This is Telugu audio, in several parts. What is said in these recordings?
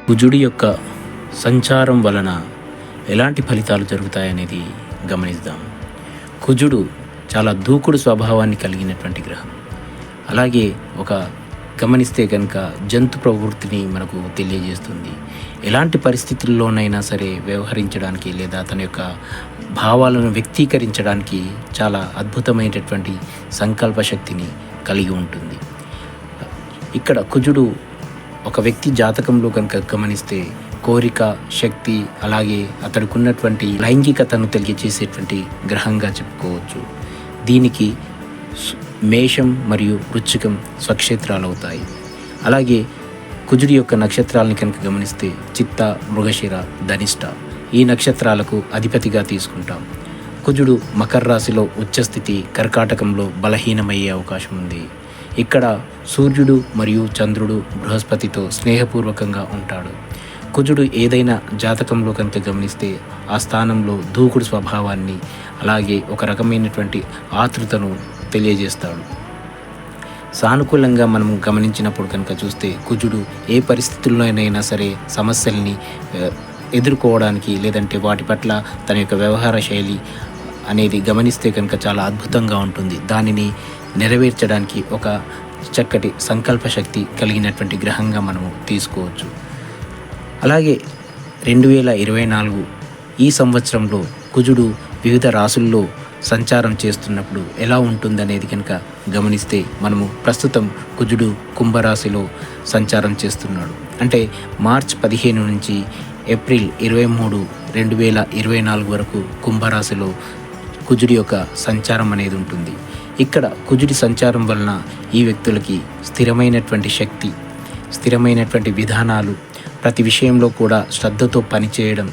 కుజుడి యొక్క సంచారం వలన ఎలాంటి ఫలితాలు జరుగుతాయనేది గమనిద్దాం. కుజుడు చాలా దూకుడు స్వభావాన్ని కలిగినటువంటి గ్రహం. అలాగే గమనిస్తే కనుక జంతు ప్రవృత్తిని మనకు తెలియజేస్తుంది. ఎలాంటి పరిస్థితుల్లోనైనా సరే వ్యవహరించడానికి లేదా తన యొక్క భావాలను వ్యక్తీకరించడానికి చాలా అద్భుతమైనటువంటి సంకల్ప శక్తిని కలిగి ఉంటుంది. ఇక్కడ కుజుడు ఒక వ్యక్తి జాతకంలో కనుక గమనిస్తే కోరిక, శక్తి, అలాగే అతడికి ఉన్నటువంటి లైంగికతను తెలియజేసేటువంటి గ్రహంగా చెప్పుకోవచ్చు. దీనికి మేషం మరియు వృశ్చికం స్వక్షేత్రాలు అవుతాయి. అలాగే కుజుడి యొక్క నక్షత్రాలను కనుక గమనిస్తే చిత్త, మృగశిర, ధనిష్ట ఈ నక్షత్రాలకు అధిపతిగా తీసుకుంటాం. కుజుడు మకర రాశిలో ఉచ్చస్థితి, కర్కాటకంలో బలహీనమయ్యే అవకాశం ఉంది. ఇక్కడ సూర్యుడు మరియు చంద్రుడు బృహస్పతితో స్నేహపూర్వకంగా ఉంటాడు. కుజుడు ఏదైనా జాతకంలో కనుక గమనిస్తే ఆ స్థానంలో దూకుడు స్వభావాన్ని, అలాగే ఒక రకమైనటువంటి ఆతృతను తెలియజేస్తాడు. సానుకూలంగా మనం గమనించినప్పుడు కనుక చూస్తే కుజుడు ఏ పరిస్థితుల్లోనైనా సరే సమస్యల్ని ఎదుర్కోవడానికి, లేదంటే వాటి పట్ల తన యొక్క వ్యవహార శైలి అనేది గమనిస్తే కనుక చాలా అద్భుతంగా ఉంటుంది. దానిని నెరవేర్చడానికి ఒక చక్కటి సంకల్ప శక్తి కలిగినటువంటి గ్రహంగా మనము తీసుకోవచ్చు. అలాగే 2024 ఈ సంవత్సరంలో కుజుడు వివిధ రాశుల్లో సంచారం చేస్తున్నప్పుడు ఎలా ఉంటుందనేది కనుక గమనిస్తే మనము ప్రస్తుతం కుజుడు కుంభరాశిలో సంచారం చేస్తున్నాడు. అంటే మార్చ్ 15 నుంచి ఏప్రిల్ 23, 2024 వరకు కుంభరాశిలో కుజుడి యొక్క సంచారం అనేది ఉంటుంది. ఇక్కడ కుజుడి సంచారం వలన ఈ వ్యక్తులకి స్థిరమైనటువంటి శక్తి, స్థిరమైనటువంటి విధానాలు, ప్రతి విషయంలో కూడా శ్రద్ధతో పనిచేయడం,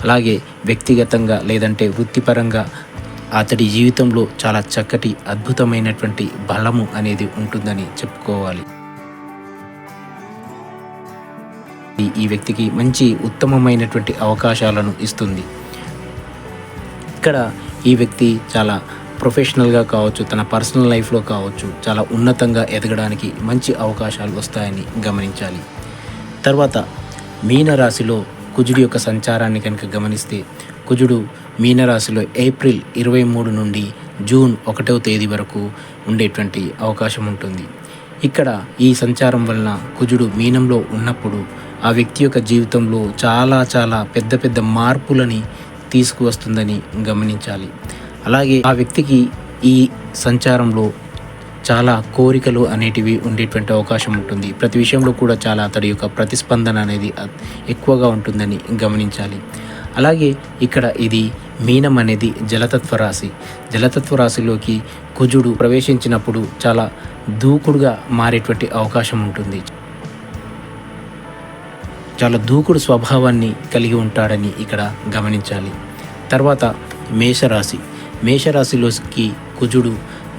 అలాగే వ్యక్తిగతంగా లేదంటే వృత్తిపరంగా అతడి జీవితంలో చాలా చక్కటి అద్భుతమైనటువంటి బలము అనేది ఉంటుందని చెప్పుకోవాలి. ఈ వ్యక్తికి మంచి ఉత్తమమైనటువంటి అవకాశాలను ఇస్తుంది. ఇక్కడ ఈ వ్యక్తి చాలా ప్రొఫెషనల్గా కావచ్చు, తన పర్సనల్ లైఫ్లో కావచ్చు, చాలా ఉన్నతంగా ఎదగడానికి మంచి అవకాశాలు వస్తాయని గమనించాలి. తర్వాత మీనరాశిలో కుజుడి యొక్క సంచారాన్ని కనుక గమనిస్తే కుజుడు మీనరాశిలో ఏప్రిల్ 23 నుండి జూన్ 1వ తేదీ వరకు ఉండేటువంటి అవకాశం ఉంటుంది. ఇక్కడ ఈ సంచారం వలన కుజుడు మీనంలో ఉన్నప్పుడు ఆ వ్యక్తి యొక్క జీవితంలో చాలా చాలా పెద్ద పెద్ద మార్పులని తీసుకువస్తుందని గమనించాలి. అలాగే ఆ వ్యక్తికి ఈ సంచారంలో చాలా కోరికలు అనేటివి ఉండేటువంటి అవకాశం ఉంటుంది. ప్రతి విషయంలో కూడా చాలా అతడి యొక్క ప్రతిస్పందన అనేది ఎక్కువగా ఉంటుందని గమనించాలి. అలాగే ఇక్కడ ఇది మీనం అనేది జలతత్వ రాశి. జలతత్వ రాశిలోకి కుజుడు ప్రవేశించినప్పుడు చాలా దూకుడుగా మారేటువంటి అవకాశం ఉంటుంది. చాలా దూకుడు స్వభావాన్ని కలిగి ఉంటాడని ఇక్కడ గమనించాలి. తర్వాత మేషరాశి. మేషరాశిలోకి కుజుడు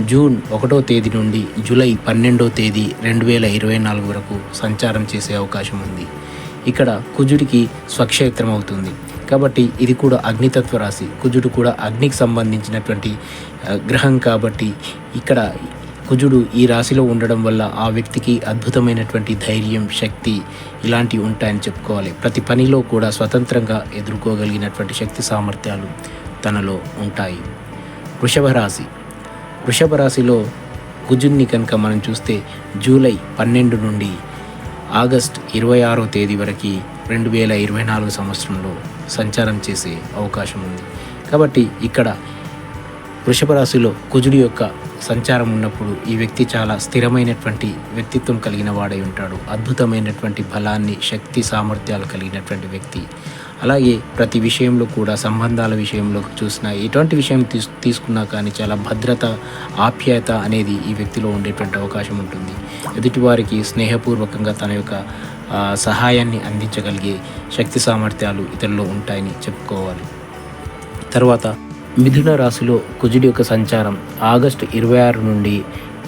జూన్ 1వ తేదీ నుండి జూలై 12వ తేదీ 2024 వరకు సంచారం చేసే అవకాశం ఉంది. ఇక్కడ కుజుడికి స్వక్షేత్రం అవుతుంది కాబట్టి ఇది కూడా అగ్నితత్వ రాశి. కుజుడు కూడా అగ్నికి సంబంధించినటువంటి గ్రహం కాబట్టి ఇక్కడ కుజుడు ఈ రాశిలో ఉండడం వల్ల ఆ వ్యక్తికి అద్భుతమైనటువంటి ధైర్యం, శక్తి ఇలాంటివి ఉంటాయని చెప్పుకోవాలి. ప్రతి పనిలో కూడా స్వతంత్రంగా ఎదుర్కోగలిగినటువంటి శక్తి సామర్థ్యాలు తనలో ఉంటాయి. వృషభ రాశి. వృషభ రాశిలో కుజుడిని కనుక మనం చూస్తే జూలై 12 నుండి ఆగస్ట్ 26వ తేదీ వరకు 2024 సంవత్సరంలో సంచారం చేసే అవకాశం ఉంది. కాబట్టి ఇక్కడ వృషభ రాశిలో కుజుడి యొక్క సంచారం ఉన్నప్పుడు ఈ వ్యక్తి చాలా స్థిరమైనటువంటి వ్యక్తిత్వం కలిగిన వాడై ఉంటాడు. అద్భుతమైనటువంటి బలాన్ని, శక్తి సామర్థ్యాలు కలిగినటువంటి వ్యక్తి. అలాగే ప్రతి విషయంలో కూడా సంబంధాల విషయంలో చూసినా ఎటువంటి విషయం తీసుకున్నా కానీ చాలా భద్రత, ఆప్యాయత అనేది ఈ వ్యక్తిలో ఉండేటువంటి అవకాశం ఉంటుంది. ఎదుటివారికి స్నేహపూర్వకంగా తన యొక్క సహాయాన్ని అందించగలిగే శక్తి సామర్థ్యాలు ఇతరుల్లో ఉంటాయని చెప్పుకోవాలి. తర్వాత మిథున రాశిలో కుజుడి యొక్క సంచారం ఆగస్టు 26 నుండి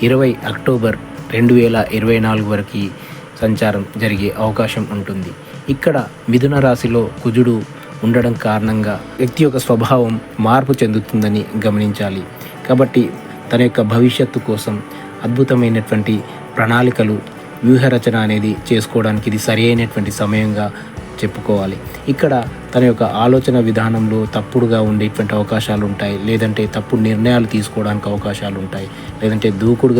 20 అక్టోబర్ 2024 వరకు సంచారం జరిగే అవకాశం ఉంటుంది. ఇక్కడ మిథున రాశిలో కుజుడు ఉండడం కారణంగా వ్యక్తి యొక్క స్వభావం మార్పు చెందుతుందని గమనించాలి. కాబట్టి తన యొక్క భవిష్యత్తు కోసం అద్భుతమైనటువంటి ప్రణాళికలు, వ్యూహరచన అనేది చేసుకోవడానికి ఇది సరి అయినటువంటి సమయంగా చెప్పుకోవాలి. ఇక్కడ తన యొక్క ఆలోచన విధానంలో తప్పుడుగా ఉండేటువంటి అవకాశాలు ఉంటాయి, లేదంటే తప్పుడు నిర్ణయాలు తీసుకోవడానికి అవకాశాలు ఉంటాయి, లేదంటే దూకుడు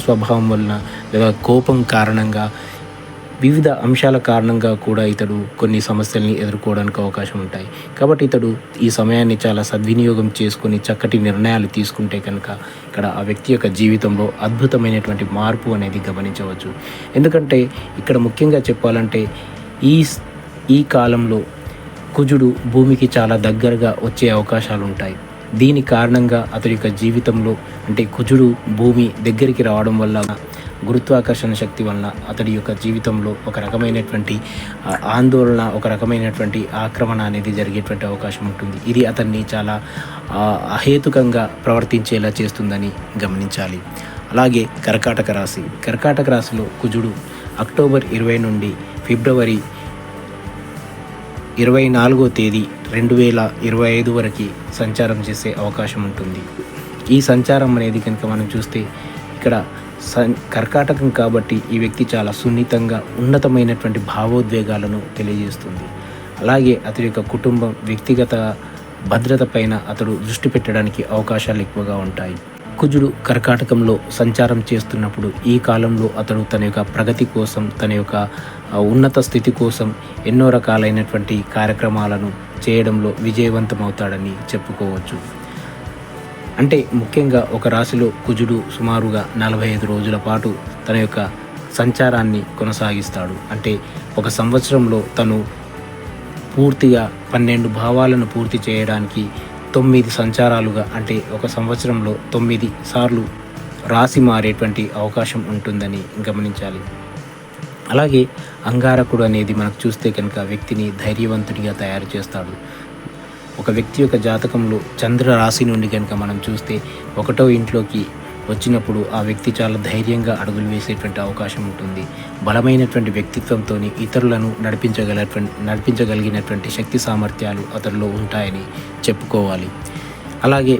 స్వభావం వలన లేదా కోపం కారణంగా వివిధ అంశాల కారణంగా కూడా ఇతడు కొన్ని సమస్యల్ని ఎదుర్కోవడానికి అవకాశం ఉంటాయి. కాబట్టి ఇతడు ఈ సమయాన్ని చాలా సద్వినియోగం చేసుకొని చక్కటి నిర్ణయాలు తీసుకుంటే కనుక ఇక్కడ ఆ వ్యక్తి యొక్క జీవితంలో అద్భుతమైనటువంటి మార్పు అనేది గమనించవచ్చు. ఎందుకంటే ఇక్కడ ముఖ్యంగా చెప్పాలంటే ఈ కాలంలో కుజుడు భూమికి చాలా దగ్గరగా వచ్చే అవకాశాలు ఉంటాయి. దీని కారణంగా అతడి యొక్క జీవితంలో అంటే కుజుడు భూమి దగ్గరికి రావడం వల్ల గురుత్వాకర్షణ శక్తి వలన అతడి యొక్క జీవితంలో ఒక రకమైనటువంటి ఆందోళన, ఒక రకమైనటువంటి ఆక్రమణ అనేది జరిగేటువంటి అవకాశం ఉంటుంది. ఇది అతన్ని చాలా అహేతుకంగా ప్రవర్తించేలా చేస్తుందని గమనించాలి. అలాగే కర్కాటక రాశిలో కుజుడు అక్టోబర్ 20 నుండి ఫిబ్రవరి 24వ తేదీ 2025 వరకు సంచారం చేసే అవకాశం ఉంటుంది. ఈ సంచారం అనేది కనుక మనం చూస్తే ఇక్కడ కర్కాటకం కాబట్టి ఈ వ్యక్తి చాలా సున్నితంగా ఉన్నతమైనటువంటి భావోద్వేగాలను తెలియజేస్తుంది. అలాగే అతడి యొక్క కుటుంబం, వ్యక్తిగత భద్రత పైన అతడు దృష్టి పెట్టడానికి అవకాశాలు ఎక్కువగా ఉంటాయి. కుజుడు కర్కాటకంలో సంచారం చేస్తున్నప్పుడు ఈ కాలంలో అతడు తన యొక్క ప్రగతి కోసం, తన యొక్క ఉన్నత స్థితి కోసం ఎన్నో రకాలైనటువంటి కార్యక్రమాలను చేయడంలో విజయవంతమవుతాడని చెప్పుకోవచ్చు. అంటే ముఖ్యంగా ఒక రాశిలో కుజుడు సుమారుగా 45 రోజుల పాటు తన యొక్క సంచారాన్ని కొనసాగిస్తాడు. అంటే ఒక సంవత్సరంలో తను పూర్తిగా 12 భావాలను పూర్తి చేయడానికి 9 సంచారాలుగా, అంటే ఒక సంవత్సరంలో 9 సార్లు రాశి మారేటువంటి అవకాశం ఉంటుందని గమనించాలి. అలాగే అంగారకుడు అనేది మనకు చూస్తే కనుక వ్యక్తిని ధైర్యవంతుడిగా తయారు చేస్తాడు. ఒక వ్యక్తి యొక్క జాతకంలో చంద్ర రాశి నుండి కనుక మనం చూస్తే 1వ ఇంట్లోకి వచ్చినప్పుడు ఆ వ్యక్తి చాలా ధైర్యంగా అడుగులు వేసేటువంటి అవకాశం ఉంటుంది. బలమైనటువంటి వ్యక్తిత్వంతో ఇతరులను నడిపించగలిగినటువంటి శక్తి సామర్థ్యాలు అతనిలో ఉంటాయని చెప్పుకోవాలి. అలాగే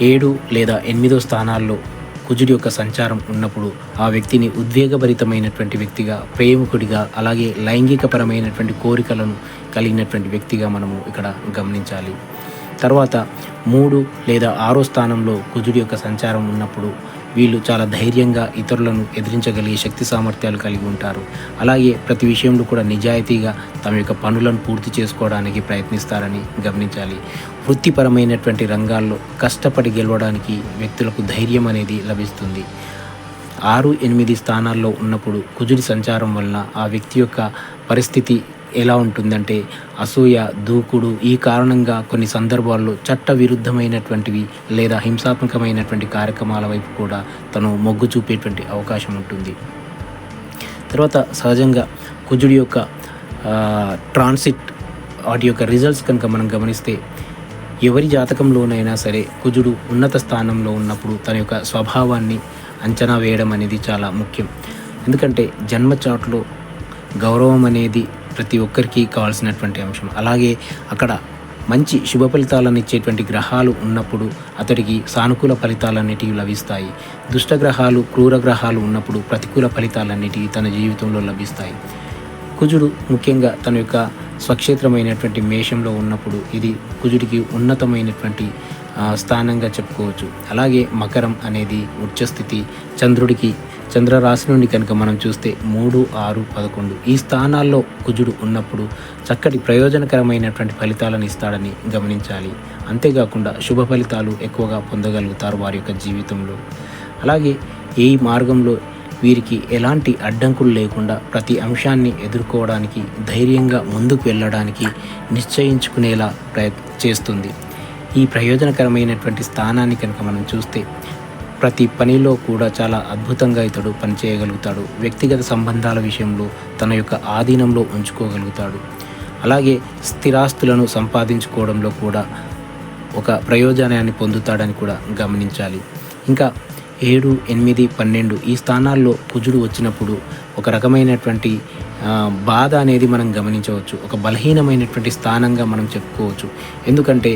7 లేదా 8వ స్థానాల్లో కుజుడి యొక్క సంచారం ఉన్నప్పుడు ఆ వ్యక్తిని ఉద్వేగభరితమైనటువంటి వ్యక్తిగా, ప్రేమికుడిగా, అలాగే లైంగికపరమైనటువంటి కోరికలను కలిగినటువంటి వ్యక్తిగా మనము ఇక్కడ గమనించాలి. తర్వాత 3 లేదా 6వ స్థానంలో కుజుడి యొక్క సంచారం ఉన్నప్పుడు వీళ్ళు చాలా ధైర్యంగా ఇతరులను ఎదిరించగలిగే శక్తి సామర్థ్యాలు కలిగి ఉంటారు. అలాగే ప్రతి విషయంలో కూడా నిజాయితీగా తమ యొక్క పనులను పూర్తి చేసుకోవడానికి ప్రయత్నిస్తారని గమనించాలి. వృత్తిపరమైనటువంటి రంగాల్లో కష్టపడి గెలవడానికి వ్యక్తులకు ధైర్యం అనేది లభిస్తుంది. 6, 8 స్థానాల్లో ఉన్నప్పుడు కుజుడి సంచారం వలన ఆ వ్యక్తి యొక్క పరిస్థితి ఎలా ఉంటుందంటే అసూయ, దూకుడు, ఈ కారణంగా కొన్ని సందర్భాల్లో చట్ట విరుద్ధమైనటువంటివి లేదా హింసాత్మకమైనటువంటి కార్యక్రమాల వైపు కూడా తను మొగ్గు చూపేటువంటి అవకాశం ఉంటుంది. తర్వాత సహజంగా కుజుడి యొక్క ట్రాన్సిట్, వాటి యొక్క రిజల్ట్స్ కనుక మనం గమనిస్తే ఎవరి జాతకంలోనైనా సరే కుజుడు ఉన్నత స్థానంలో ఉన్నప్పుడు తన యొక్క స్వభావాన్ని అంచనా వేయడం అనేది చాలా ముఖ్యం. ఎందుకంటే జన్మచాట్లో గౌరవం అనేది ప్రతి ఒక్కరికి కావాల్సినటువంటి అంశం. అలాగే అక్కడ మంచి శుభ ఫలితాలను ఇచ్చేటువంటి గ్రహాలు ఉన్నప్పుడు అతడికి సానుకూల ఫలితాలన్నిటివి లభిస్తాయి. దుష్ట గ్రహాలు, క్రూర గ్రహాలు ఉన్నప్పుడు ప్రతికూల ఫలితాలన్నిటివి తన జీవితంలో లభిస్తాయి. కుజుడు ముఖ్యంగా తన యొక్క స్వక్షేత్రమైనటువంటి మేషంలో ఉన్నప్పుడు ఇది కుజుడికి ఉన్నతమైనటువంటి స్థానంగా చెప్పుకోవచ్చు. అలాగే మకరం అనేది ఉచ్చస్థితి. చంద్రరాశి నుండి కనుక మనం చూస్తే 3, 6, 11 ఈ స్థానాల్లో కుజుడు ఉన్నప్పుడు చక్కటి ప్రయోజనకరమైనటువంటి ఫలితాలను ఇస్తాడని గమనించాలి. అంతేకాకుండా శుభ ఫలితాలు ఎక్కువగా పొందగలుగుతారు వారి యొక్క జీవితంలో. అలాగే ఈ మార్గంలో వీరికి ఎలాంటి అడ్డంకులు లేకుండా ప్రతి అంశాన్ని ఎదుర్కోవడానికి, ధైర్యంగా ముందుకు వెళ్ళడానికి నిశ్చయించుకునేలా చేస్తుంది. ఈ ప్రయోజనకరమైనటువంటి స్థానాన్ని కనుక మనం చూస్తే ప్రతి పనిలో కూడా చాలా అద్భుతంగా ఇతడు పనిచేయగలుగుతాడు. వ్యక్తిగత సంబంధాల విషయంలో తన యొక్క ఆధీనంలో ఉంచుకోగలుగుతాడు. అలాగే స్థిరాస్తులను సంపాదించుకోవడంలో కూడా ఒక ప్రయోజనాన్ని పొందుతాడని కూడా గమనించాలి. ఇంకా 7, 8, 12 ఈ స్థానాల్లో కుజుడు వచ్చినప్పుడు ఒక రకమైనటువంటి బాధ అనేది మనం గమనించవచ్చు. ఒక బలహీనమైనటువంటి స్థానంగా మనం చెప్పుకోవచ్చు. ఎందుకంటే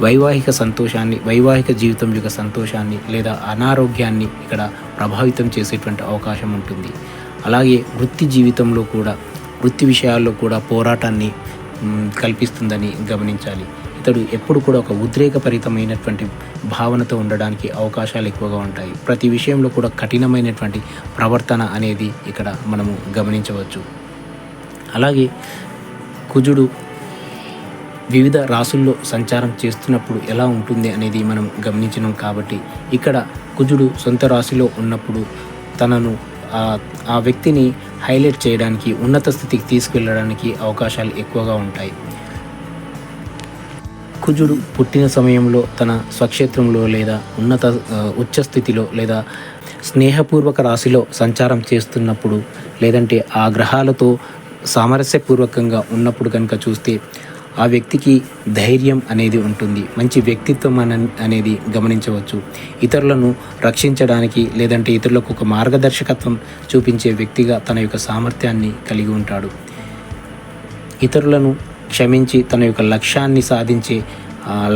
వైవాహిక జీవితం యొక్క సంతోషాన్ని లేదా అనారోగ్యాన్ని ఇక్కడ ప్రభావితం చేసేటువంటి అవకాశం ఉంటుంది. అలాగే వృత్తి జీవితంలో కూడా వృత్తి విషయాల్లో కూడా పోరాటాన్ని కల్పిస్తుందని గమనించాలి. ఇతడు ఎప్పుడు కూడా ఒక ఉద్రేకభరితమైనటువంటి భావనతో ఉండడానికి అవకాశాలు ఎక్కువగా ఉంటాయి. ప్రతి విషయంలో కూడా కఠినమైనటువంటి ప్రవర్తన అనేది ఇక్కడ మనము గమనించవచ్చు. అలాగే కుజుడు వివిధ రాసుల్లో సంచారం చేస్తున్నప్పుడు ఎలా ఉంటుంది అనేది మనం గమనించినాం. కాబట్టి ఇక్కడ కుజుడు సొంత రాశిలో ఉన్నప్పుడు తనను ఆ వ్యక్తిని హైలైట్ చేయడానికి, ఉన్నత స్థితికి తీసుకెళ్ళడానికి అవకాశాలు ఎక్కువగా ఉంటాయి. కుజుడు పుట్టిన సమయంలో తన స్వక్షేత్రంలో లేదా ఉచ్చ స్థితిలో లేదా స్నేహపూర్వక రాశిలో సంచారం చేస్తున్నప్పుడు, లేదంటే ఆ గ్రహాలతో సామరస్యపూర్వకంగా ఉన్నప్పుడు కనుక చూస్తే ఆ వ్యక్తికి ధైర్యం అనేది ఉంటుంది, మంచి వ్యక్తిత్వం అనేది గమనించవచ్చు. ఇతరులను రక్షించడానికి లేదంటే ఇతరులకు ఒక మార్గదర్శకత్వం చూపించే వ్యక్తిగా తన యొక్క సామర్థ్యాన్ని కలిగి ఉంటాడు. ఇతరులను క్షమించి తన యొక్క లక్ష్యాన్ని సాధించే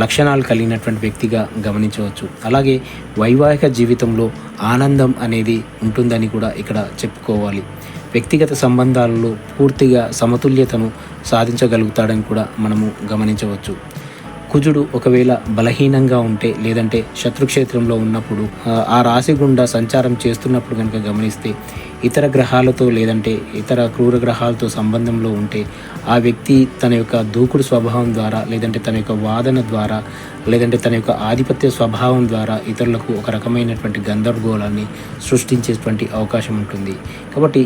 లక్షణాలు కలిగినటువంటి వ్యక్తిగా గమనించవచ్చు. అలాగే వైవాహిక జీవితంలో ఆనందం అనేది ఉంటుందని కూడా ఇక్కడ చెప్పుకోవాలి. వ్యక్తిగత సంబంధాలలో పూర్తిగా సమతుల్యతను సాధించగలుగుతాడని కూడా మనము గమనించవచ్చు. కుజుడు ఒకవేళ బలహీనంగా ఉంటే లేదంటే శత్రుక్షేత్రంలో ఉన్నప్పుడు ఆ రాశి గుండా సంచారం చేస్తున్నప్పుడు కనుక గమనిస్తే ఇతర గ్రహాలతో లేదంటే ఇతర క్రూర గ్రహాలతో సంబంధంలో ఉంటే ఆ వ్యక్తి తన యొక్క దూకుడు స్వభావం ద్వారా లేదంటే తన యొక్క వాదన ద్వారా లేదంటే తన యొక్క ఆధిపత్య స్వభావం ద్వారా ఇతరులకు ఒక రకమైనటువంటి గందరగోళాన్ని సృష్టించేటువంటి అవకాశం ఉంటుంది. కాబట్టి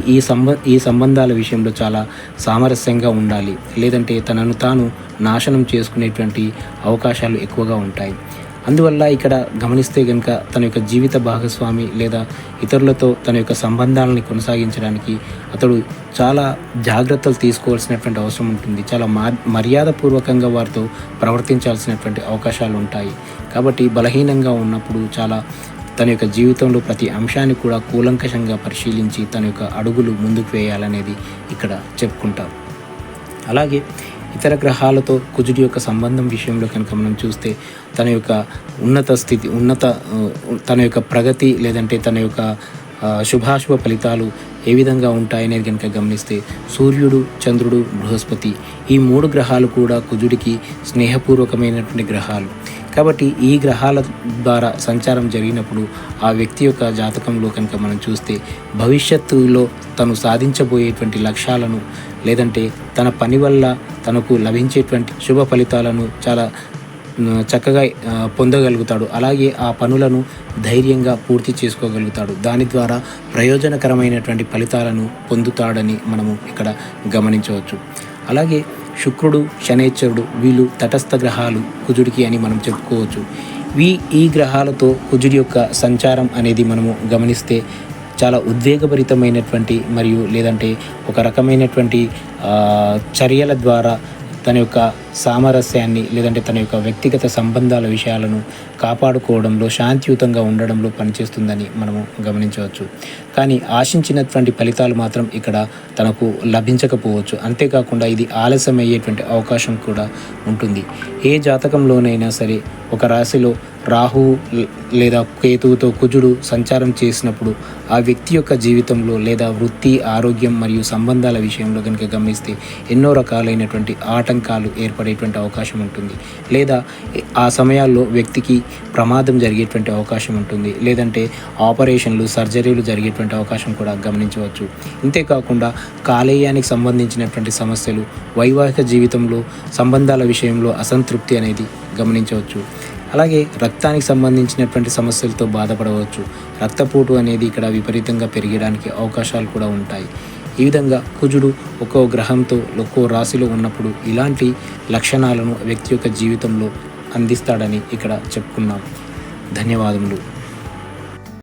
ఈ సంబంధాల విషయంలో చాలా సామరస్యంగా ఉండాలి, లేదంటే తనను తాను నాశనం చేసుకునేటువంటి అవకాశాలు ఎక్కువగా ఉంటాయి. అందువల్ల ఇక్కడ గమనిస్తే కనుక తన యొక్క జీవిత భాగస్వామి లేదా ఇతరులతో తన యొక్క సంబంధాలని కొనసాగించడానికి అతడు చాలా జాగ్రత్తలు తీసుకోవాల్సినటువంటి అవసరం ఉంటుంది. చాలా మర్యాదపూర్వకంగా వారితో ప్రవర్తించాల్సినటువంటి అవకాశాలు ఉంటాయి. కాబట్టి బలహీనంగా ఉన్నప్పుడు చాలా తన యొక్క జీవితంలో ప్రతి అంశాన్ని కూడా కూలంకషంగా పరిశీలించి తన యొక్క అడుగులు ముందుకు వేయాలనేది ఇక్కడ చెప్పుకుంటాం. అలాగే ఇతర గ్రహాలతో కుజుడి యొక్క సంబంధం విషయంలో కనుక మనం చూస్తే తన యొక్క ఉన్నత స్థితి తన యొక్క ప్రగతి లేదంటే తన యొక్క శుభాశుభ ఫలితాలు ఏ విధంగా ఉంటాయనేది కనుక గమనిస్తే సూర్యుడు, చంద్రుడు, బృహస్పతి ఈ 3 గ్రహాలు కూడా కుజుడికి స్నేహపూర్వకమైనటువంటి గ్రహాలు. కాబట్టి ఈ గ్రహాల ద్వారా సంచారం జరిగినప్పుడు ఆ వ్యక్తి యొక్క జాతకంలో కనుక మనం చూస్తే భవిష్యత్తులో తను సాధించబోయేటువంటి లక్ష్యాలను లేదంటే తన పని వల్ల తనకు లభించేటువంటి శుభ ఫలితాలను చాలా చక్కగా పొందగలుగుతాడు. అలాగే ఆ పనులను ధైర్యంగా పూర్తి చేసుకోగలుగుతాడు. దాని ద్వారా ప్రయోజనకరమైనటువంటి ఫలితాలను పొందుతాడని మనము ఇక్కడ గమనించవచ్చు. అలాగే శుక్రుడు, శనైశ్వరుడు వీళ్ళు తటస్థ గ్రహాలు కుజుడికి అని మనం చెప్పుకోవచ్చు. ఈ గ్రహాలతో కుజుడి యొక్క సంచారం అనేది మనము గమనిస్తే చాలా ఉద్వేగభరితమైనటువంటి మరియు లేదంటే ఒక రకమైనటువంటి చర్యల ద్వారా తన యొక్క సామరస్యాన్ని లేదంటే తన యొక్క వ్యక్తిగత సంబంధాల విషయాలను కాపాడుకోవడంలో శాంతియుతంగా ఉండడంలో పనిచేస్తుందని మనము గమనించవచ్చు. కానీ ఆశించినటువంటి ఫలితాలు మాత్రం ఇక్కడ తనకు లభించకపోవచ్చు. అంతేకాకుండా ఇది ఆలస్యం అయ్యేటువంటి అవకాశం కూడా ఉంటుంది. ఏ జాతకంలోనైనా సరే ఒక రాశిలో రాహువు లేదా కేతువుతో కుజుడు సంచారం చేసినప్పుడు ఆ వ్యక్తి యొక్క జీవితంలో లేదా వృత్తి, ఆరోగ్యం మరియు సంబంధాల విషయంలో కనుక గమనిస్తే ఎన్నో రకాలైనటువంటి ఆటంకాలు ఏర్పడేటువంటి అవకాశం ఉంటుంది. లేదా ఆ సమయాల్లో వ్యక్తికి ప్రమాదం జరిగేటువంటి అవకాశం ఉంటుంది. లేదంటే ఆపరేషన్లు, సర్జరీలు జరిగేటువంటి అవకాశం కూడా గమనించవచ్చు. ఇంతేకాకుండా కాలేయానికి సంబంధించినటువంటి సమస్యలు, వైవాహిక జీవితంలో సంబంధాల విషయంలో అసంతృప్తి అనేది గమనించవచ్చు. అలాగే రక్తానికి సంబంధించినటువంటి సమస్యలతో బాధపడవచ్చు. రక్తపోటు అనేది ఇక్కడ విపరీతంగా పెరగడానికి అవకాశాలు కూడా ఉంటాయి. ఈ విధంగా కుజుడు ఒక్కో గ్రహంతో ఒక్కో రాశిలో ఉన్నప్పుడు ఇలాంటి లక్షణాలను వ్యక్తి యొక్క జీవితంలో అందిస్తాడని ఇక్కడ చెప్పుకున్నాం. ధన్యవాదములు.